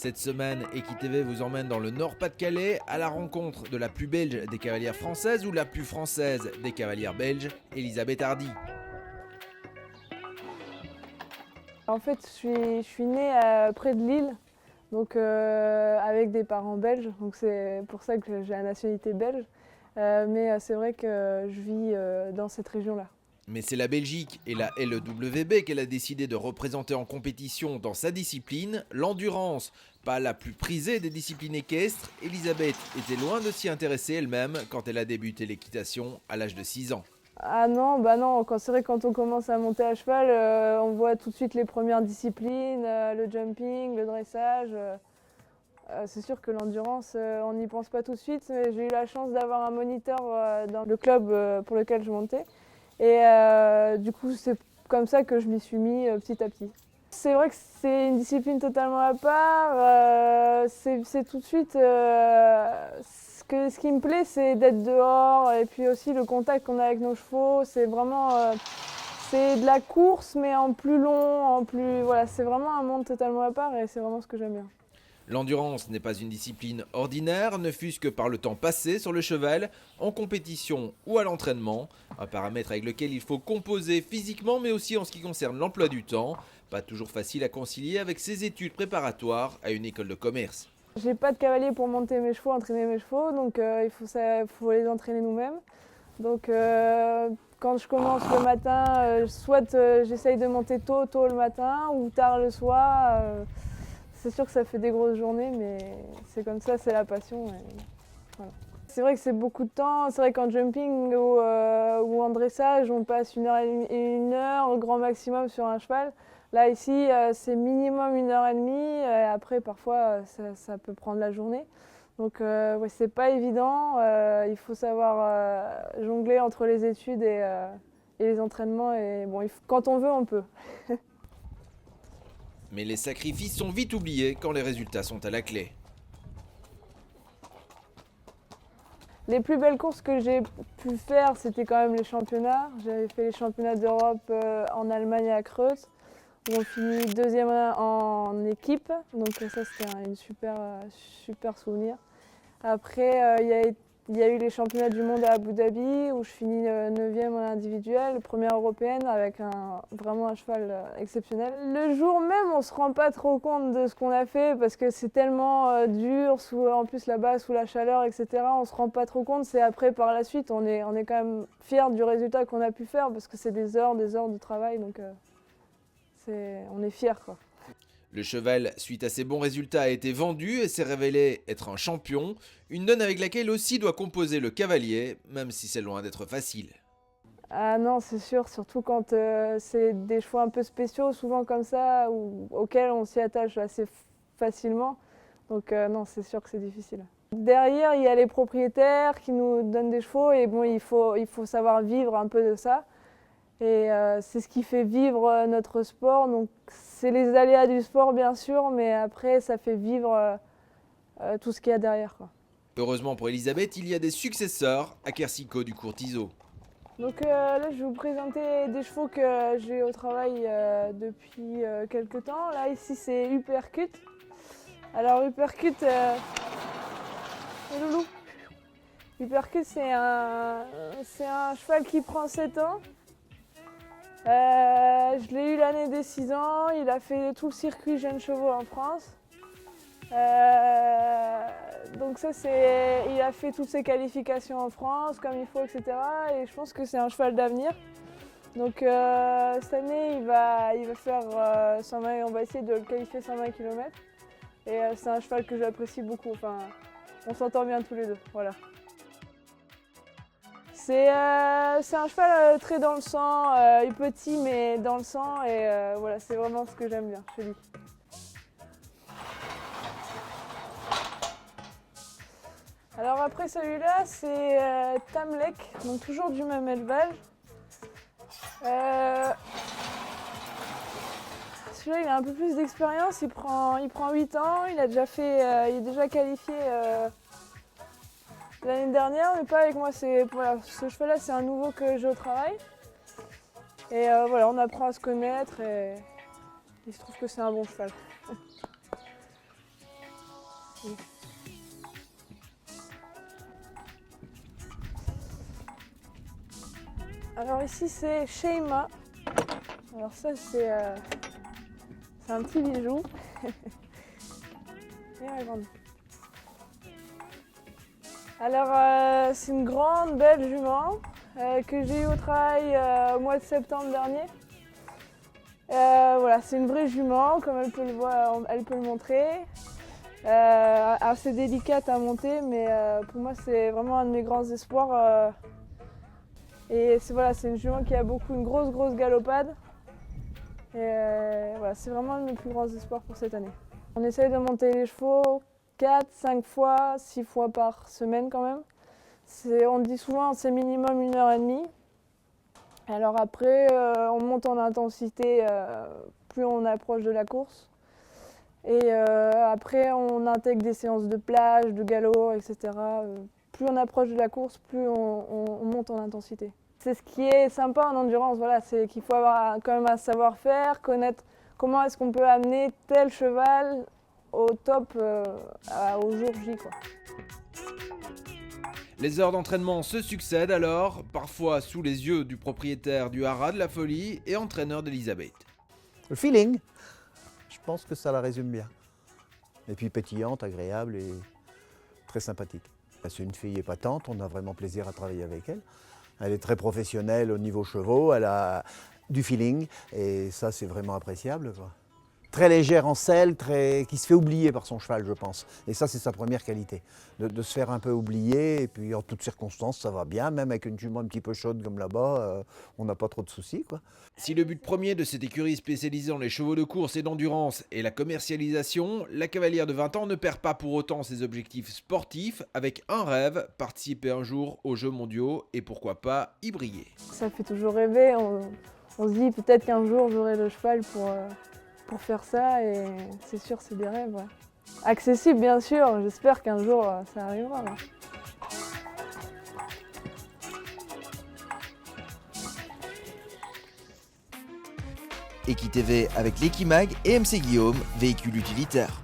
Cette semaine, EquiTV vous emmène dans le Nord-Pas-de-Calais à la rencontre de la plus belge des cavalières françaises ou la plus française des cavalières belges, Elisabeth Hardy. En fait, je suis née près de Lille, donc avec des parents belges, donc c'est pour ça que j'ai la nationalité belge. Mais c'est vrai que je vis dans cette région-là. Mais c'est la Belgique et la LEWB qu'elle a décidé de représenter en compétition dans sa discipline, l'endurance. Pas la plus prisée des disciplines équestres, Elisabeth était loin de s'y intéresser elle-même quand elle a débuté l'équitation à l'âge de 6 ans. Ah non, bah non, c'est vrai que quand on commence à monter à cheval, on voit tout de suite les premières disciplines, le jumping, le dressage. C'est sûr que l'endurance, on n'y pense pas tout de suite, mais j'ai eu la chance d'avoir un moniteur dans le club pour lequel je montais. Et du coup, c'est comme ça que je m'y suis mis petit à petit. C'est vrai que c'est une discipline totalement à part. C'est tout de suite ce qui me plaît, c'est d'être dehors et puis aussi le contact qu'on a avec nos chevaux. C'est vraiment c'est de la course, mais en plus long, voilà, c'est vraiment un monde totalement à part et c'est vraiment ce que j'aime bien. L'endurance n'est pas une discipline ordinaire, ne fût-ce que par le temps passé sur le cheval, en compétition ou à l'entraînement, un paramètre avec lequel il faut composer physiquement mais aussi en ce qui concerne l'emploi du temps, pas toujours facile à concilier avec ses études préparatoires à une école de commerce. J'ai pas de cavalier pour monter mes chevaux, entraîner mes chevaux, donc faut les entraîner nous-mêmes. Donc quand je commence le matin, soit j'essaye de monter tôt le matin ou tard le soir. C'est sûr que ça fait des grosses journées, mais c'est comme ça, c'est la passion. Voilà. C'est vrai que c'est beaucoup de temps. C'est vrai qu'en jumping ou en dressage, on passe 1 heure au grand maximum sur un cheval. Là, ici, c'est minimum 1 heure et demie. Et après, parfois, ça peut prendre la journée. Donc, ouais, c'est pas évident. Il faut savoir jongler entre les études et les entraînements. Et bon, quand on veut, on peut. Mais les sacrifices sont vite oubliés quand les résultats sont à la clé. Les plus belles courses que j'ai pu faire, c'était quand même les championnats. J'avais fait les championnats d'Europe en Allemagne à Creuse, où on finit deuxième en équipe. Donc ça, c'était un super souvenir. Après, il y a eu les championnats du monde à Abu Dhabi, où je finis 9e en individuel, première européenne, avec vraiment un cheval exceptionnel. Le jour même, on ne se rend pas trop compte de ce qu'on a fait, parce que c'est tellement dur, en plus là-bas, sous la chaleur, etc. On ne se rend pas trop compte. C'est après, par la suite, on est quand même fiers du résultat qu'on a pu faire, parce que c'est des heures de travail, donc on est fiers, quoi. Le cheval, suite à ses bons résultats, a été vendu et s'est révélé être un champion, une donne avec laquelle aussi doit composer le cavalier, même si c'est loin d'être facile. Ah non, c'est sûr, surtout quand c'est des chevaux un peu spéciaux, souvent comme ça, auxquels on s'y attache assez facilement. Donc non, c'est sûr que c'est difficile. Derrière, il y a les propriétaires qui nous donnent des chevaux et bon, il faut savoir vivre un peu de ça. Et c'est ce qui fait vivre notre sport. Donc c'est les aléas du sport bien sûr, mais après ça fait vivre tout ce qu'il y a derrière, quoi. Heureusement pour Elisabeth, il y a des successeurs à Quercico du Courtiseau. Donc là, je vais vous présenter des chevaux que j'ai au travail depuis quelques temps. Là, ici, c'est Uppercut. Alors, Uppercut, loulou. Uppercut, c'est un cheval qui prend 7 ans. Je l'ai eu l'année des 6 ans. Il a fait tout le circuit jeunes chevaux en France. Donc ça, il a fait toutes ses qualifications en France comme il faut, etc. Et je pense que c'est un cheval d'avenir. Donc cette année, il va faire 120, on va essayer de le qualifier 120 km. Et c'est un cheval que j'apprécie beaucoup. Enfin, on s'entend bien tous les deux. Voilà. C'est un cheval très dans le sang, petit mais dans le sang. Et voilà, c'est vraiment ce que j'aime bien chez lui. Alors après celui-là, c'est Tamlek, donc toujours du même élevage. Celui-là, il a un peu plus d'expérience, il prend 8 ans, il est déjà qualifié l'année dernière, mais pas avec moi. Voilà, ce cheval-là, c'est un nouveau que j'ai au travail. Et voilà, on apprend à se connaître et il se trouve que c'est un bon cheval. Alors ici c'est Sheima. Alors ça c'est un petit bijou. Et la grande. Alors c'est une grande belle jument que j'ai eue au travail au mois de septembre dernier. Voilà, c'est une vraie jument, comme elle peut le voir, elle peut le montrer. Assez délicate à monter, mais pour moi c'est vraiment un de mes grands espoirs. Et c'est une jument qui a une grosse galopade. Et voilà, c'est vraiment un de mes plus grands espoirs pour cette année. On essaye de monter les chevaux 4, 5 fois, 6 fois par semaine quand même. On dit souvent c'est minimum 1h30. Alors après, on monte en intensité plus on approche de la course. Et après, on intègre des séances de plage, de galop, etc. Plus on approche de la course, plus on monte en intensité. C'est ce qui est sympa en endurance, voilà, c'est qu'il faut avoir quand même un savoir-faire, connaître comment est-ce qu'on peut amener tel cheval au top au jour J, quoi. Les heures d'entraînement se succèdent alors, parfois sous les yeux du propriétaire du haras de la Folie et entraîneur d'Elisabeth. Le feeling, je pense que ça la résume bien. Et puis pétillante, agréable et très sympathique. C'est une fille épatante, on a vraiment plaisir à travailler avec elle. Elle est très professionnelle au niveau chevaux, elle a du feeling et ça c'est vraiment appréciable, quoi. Très légère en selle, qui se fait oublier par son cheval, je pense. Et ça, c'est sa première qualité, de se faire un peu oublier. Et puis, en toutes circonstances, ça va bien. Même avec une jument un petit peu chaude comme là-bas, on n'a pas trop de soucis, quoi. Si le but premier de cette écurie spécialisée dans les chevaux de course et d'endurance est la commercialisation, la cavalière de 20 ans ne perd pas pour autant ses objectifs sportifs, avec un rêve, participer un jour aux Jeux mondiaux et pourquoi pas y briller. Ça fait toujours rêver. On se dit peut-être qu'un jour, j'aurai le cheval pour faire ça, et c'est sûr, c'est des rêves. Ouais. Accessible, bien sûr, j'espère qu'un jour ça arrivera. Ouais. EquiTV avec l'Equimag et MC Guillaume, véhicule utilitaire.